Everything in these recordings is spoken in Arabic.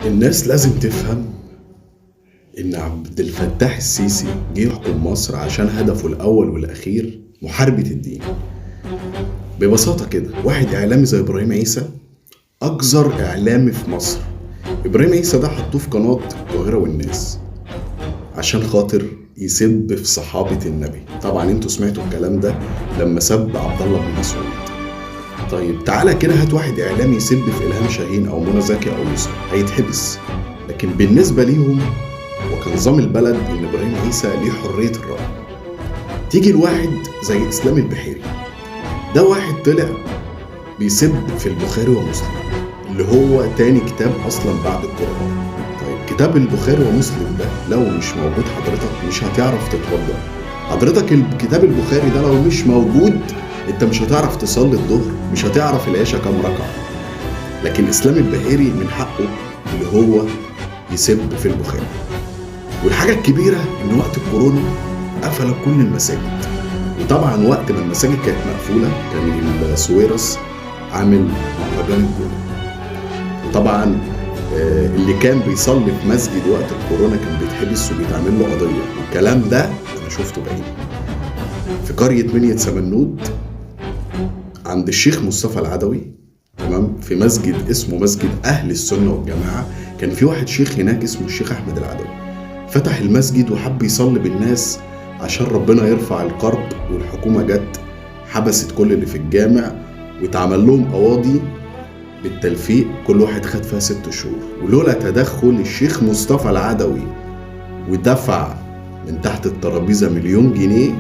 الناس لازم تفهم إن عبد الفتاح السيسي جه يحكم مصر عشان هدفه الأول والأخير محاربة الدين. ببساطة كده، واحد إعلامي زي إبراهيم عيسى أكثر إعلامي في مصر. إبراهيم عيسى ده حطوه في قناة القاهرة والناس عشان خاطر يسب في صحابة النبي. طبعا انتوا سمعتوا الكلام ده لما سب عبد الله بن مسعود. طيب تعالى كده هات واحد إعلامي يسب في إلهام شاهين أو منى زكي أو يوسف، هيتحبس. لكن بالنسبة ليهم وكنظام البلد إن إبراهيم عيسى ليه حرية الرأي. تيجي الواحد زي إسلام البحيري، ده واحد طلع بيسب في البخاري ومسلم اللي هو تاني كتاب أصلا بعد القرآن. طيب كتاب البخاري ومسلم ده لو مش موجود حضرتك مش هتعرف تتوضأ. حضرتك الكتاب البخاري ده لو مش موجود انت مش هتعرف تصلي الظهر، مش هتعرف العشاء كام ركعة. لكن إسلام البحيري من حقه اللي هو يسب في البخاري. والحاجة الكبيرة إن وقت الكورونا قفل كل المساجد، وطبعا وقت ما المساجد كانت مقفولة كان السويرس عامل مهرجان الجولة. وطبعا اللي كان بيصلي في مسجد وقت الكورونا كان بيتحبس وبيتعمل له قضية، والكلام ده أنا شفته بعيني في قرية منية سمنود عند الشيخ مصطفى العدوي. تمام، في مسجد اسمه مسجد أهل السنة والجماعة. كان في واحد شيخ هناك اسمه الشيخ أحمد العدوي، فتح المسجد وحب يصلي بالناس عشان ربنا يرفع الكرب، والحكومة جت حبست كل اللي في الجامع واتعمل لهم قواضي بالتلفيق، كل واحد خد فيها 6 شهور. ولولا تدخل الشيخ مصطفى العدوي ودفع من تحت الترابيزة 1,000,000 جنيه،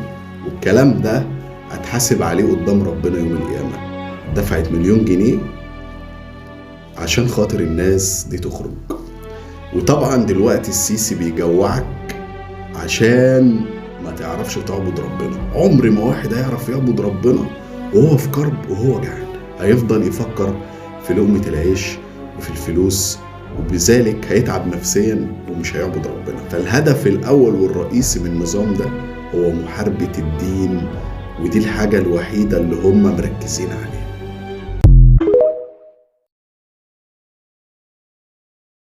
والكلام ده هتحاسب عليه قدام ربنا يوم القيامة. دفعت 1,000,000 جنيه عشان خاطر الناس دي تخرج. وطبعا دلوقتي السيسي بيجوعك عشان ما تعرفش تعبد ربنا. عمر ما واحد هيعرف يعبد ربنا وهو في كرب وهو جعان، هيفضل يفكر في لقمة العيش وفي الفلوس، وبذلك هيتعب نفسيا ومش هيعبد ربنا. فالهدف الأول والرئيسي من النظام ده هو محاربة الدين، ودي الحاجة الوحيدة اللي هم مركزين عليها.